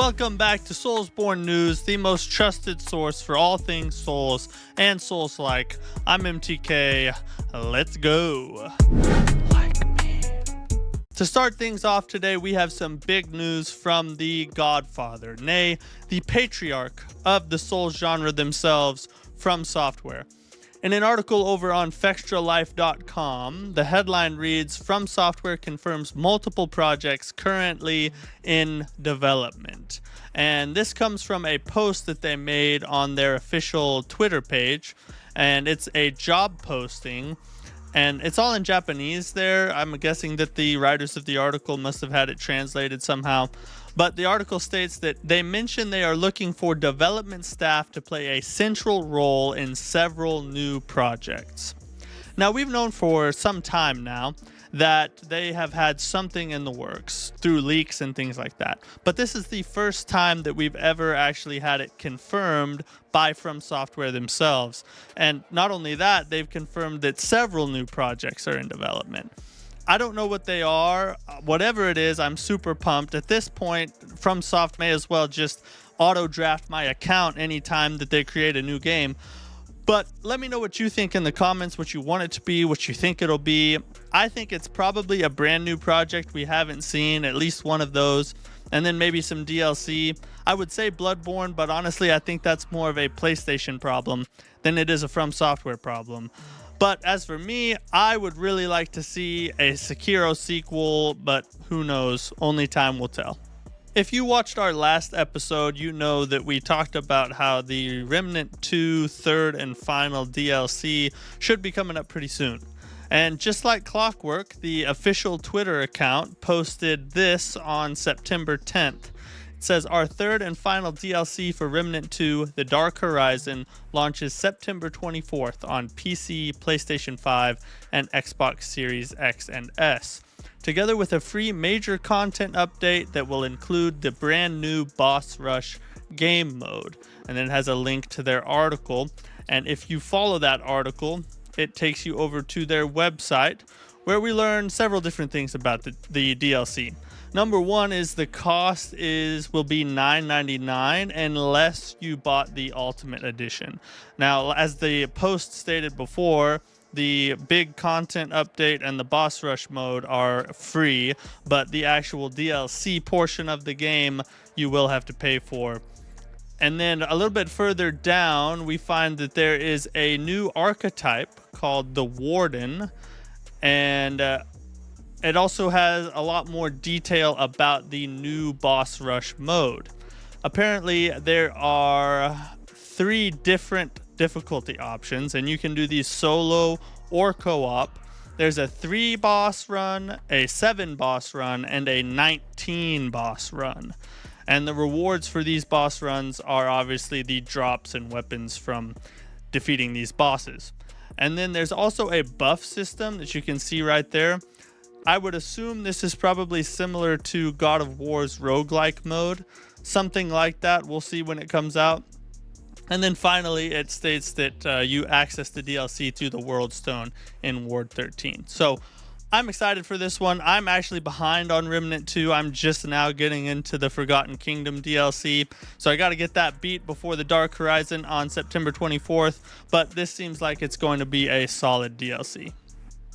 Welcome back to Soulsborne News, the most trusted source for all things Souls and Souls-like. I'm MTK. Let's go. To start things off today, we have some big news from the Godfather, nay, the patriarch of the Souls genre themselves, FromSoftware. In an article over on fextralife.com, the headline reads, FromSoftware confirms multiple projects currently in development. And this comes from a post that they made on their official Twitter page, and it's a job posting. And it's all in Japanese there. I'm guessing that the writers of the article must have had it translated somehow. But the article states that they mention they are looking for development staff to play a central role in several new projects. Now, we've known for some time now that they have had something in the works through leaks and things like that. But this is the first time that we've ever actually had it confirmed by FromSoftware themselves. And not only that, they've confirmed that several new projects are in development. I don't know what they are. Whatever it is, I'm super pumped. At this point, FromSoft may as well just auto-draft my account anytime that they create a new game. But let me know what you think in the comments, what you want it to be, what you think it'll be. I think it's probably a brand new project we haven't seen, at least one of those, and then maybe some DLC. I would say Bloodborne, but honestly, I think that's more of a PlayStation problem than it is a FromSoftware problem. But as for me, I would really like to see a Sekiro sequel, but who knows? Only time will tell. If you watched our last episode, you know that we talked about how the Remnant 2 third and final DLC should be coming up pretty soon. And just like clockwork, the official Twitter account posted this on September 10th. It says, our third and final DLC for Remnant 2, The Dark Horizon, launches September 24th on PC, PlayStation 5, and Xbox Series X and S, together with a free major content update that will include the brand new Boss Rush game mode. And then it has a link to their article. And if you follow that article, it takes you over to their website, where we learn several different things about the DLC. Number one is the cost will be $9.99 unless you bought the Ultimate Edition. Now, as the post stated before, the big content update and the boss rush mode are free, but the actual DLC portion of the game you will have to pay for. And then a little bit further down, we find that there is a new archetype called the Warden, and it also has a lot more detail about the new boss rush mode. Apparently, there are 3 different difficulty options, and you can do these solo or co-op. There's a 3 boss run, a 7 boss run, and a 19 boss run. And the rewards for these boss runs are obviously the drops and weapons from defeating these bosses. And then there's also a buff system that you can see right there. I would assume this is probably similar to God of War's roguelike mode. Something like that. We'll see when it comes out. And then finally, it states that you access the DLC through the World Stone in Ward 13. So I'm excited for this one. I'm actually behind on Remnant 2. I'm just now getting into the Forgotten Kingdom DLC. So I got to get that beat before the Dark Horizon on September 24th. But this seems like it's going to be a solid DLC.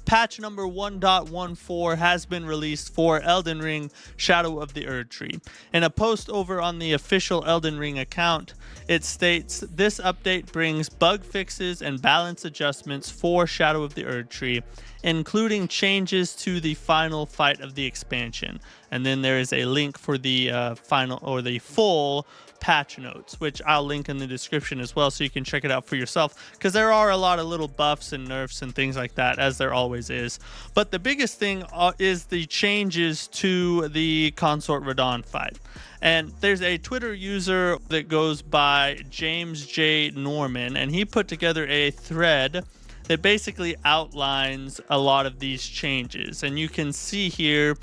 Patch number 1.14 has been released for Elden Ring Shadow of the Erdtree. In a post over on the official Elden Ring account, it states, this update brings bug fixes and balance adjustments for Shadow of the Erdtree, including changes to the final fight of the expansion. And then there is a link for the final or the full patch notes, which I'll link in the description as well, so you can check it out for yourself, because there are a lot of little buffs and nerfs and things like that, as there always is. But the biggest thing is the changes to the Consort Radahn fight. And there's a Twitter user that goes by James J. Norman, and he put together a thread that basically outlines a lot of these changes. And you can see here,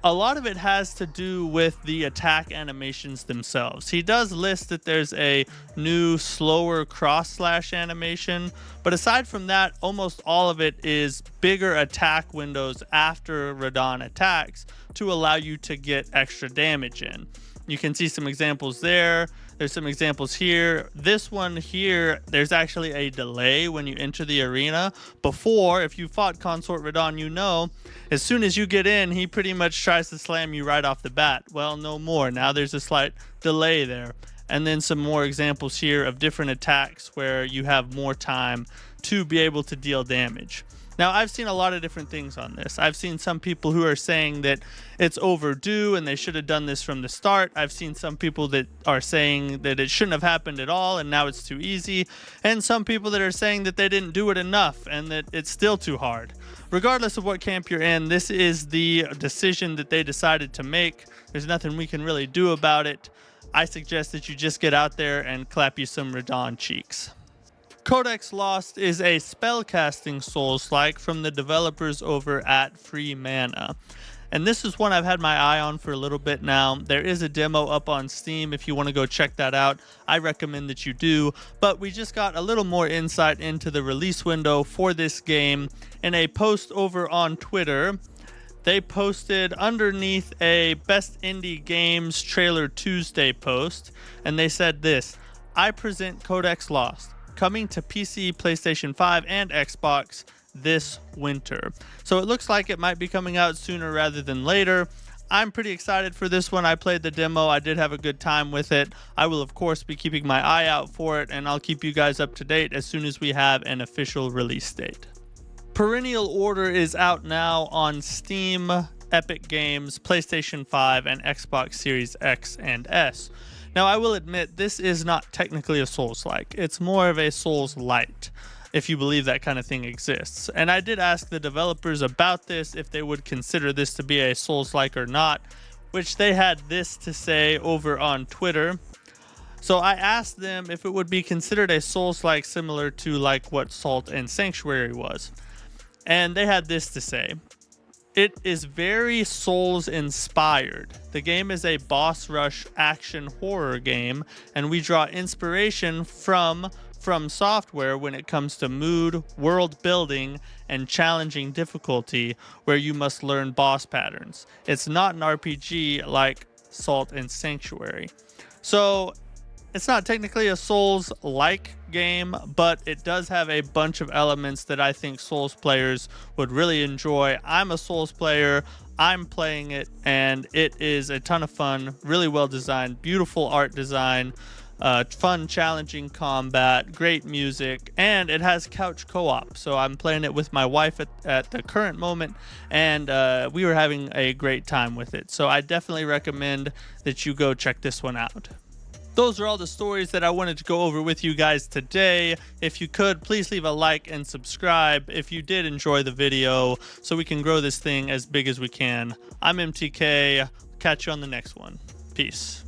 a lot of it has to do with the attack animations themselves. He does list that there's a new, slower cross-slash animation, but aside from that, almost all of it is bigger attack windows after Radahn attacks to allow you to get extra damage in. You can see some examples there. There's some examples here. This one here, there's actually a delay when you enter the arena. Before, if you fought Consort Radahn, you know, as soon as you get in, he pretty much tries to slam you right off the bat. Well, no more. Now there's a slight delay there. And then some more examples here of different attacks where you have more time to be able to deal damage. Now, I've seen a lot of different things on this. I've seen some people who are saying that it's overdue and they should have done this from the start. I've seen some people that are saying that it shouldn't have happened at all and now it's too easy. And some people that are saying that they didn't do it enough and that it's still too hard. Regardless of what camp you're in, this is the decision that they decided to make. There's nothing we can really do about it. I suggest that you just get out there and clap you some Radahn cheeks. Codex Lost is a spellcasting Souls-like from the developers over at Free Mana. And this is one I've had my eye on for a little bit now. There is a demo up on Steam if you want to go check that out. I recommend that you do. But we just got a little more insight into the release window for this game in a post over on Twitter. They posted underneath a Best Indie Games Trailer Tuesday post, and they said this: I present Codex Lost, coming to PC, PlayStation 5, and Xbox this winter. So it looks like it might be coming out sooner rather than later. I'm pretty excited for this one. I played the demo. I did have a good time with it. I will, of course, be keeping my eye out for it, and I'll keep you guys up to date as soon as we have an official release date. Perennial Order is out now on Steam, Epic Games, PlayStation 5, and Xbox Series X and S. Now, I will admit, this is not technically a Souls-like. It's more of a Souls-light, if you believe that kind of thing exists. And I did ask the developers about this, if they would consider this to be a Souls-like or not, which they had this to say over on Twitter. So I asked them if it would be considered a Souls-like similar to like what Salt and Sanctuary was. And they had this to say: it is very Souls-inspired. The game is a boss rush action horror game, and we draw inspiration from FromSoftware when it comes to mood, world building, and challenging difficulty, where you must learn boss patterns. It's not an RPG like Salt and Sanctuary. So it's not technically a Souls-like game, but it does have a bunch of elements that I think Souls players would really enjoy. I'm a Souls player. I'm playing it, and it is a ton of fun. Really well designed, beautiful art design, fun, challenging combat, great music, and it has couch co-op. So I'm playing it with my wife at the current moment, and we were having a great time with it. So I definitely recommend that you go check this one out. Those are all the stories that I wanted to go over with you guys today. If you could, please leave a like and subscribe if you did enjoy the video, so we can grow this thing as big as we can. I'm MTK. Catch you on the next one. Peace.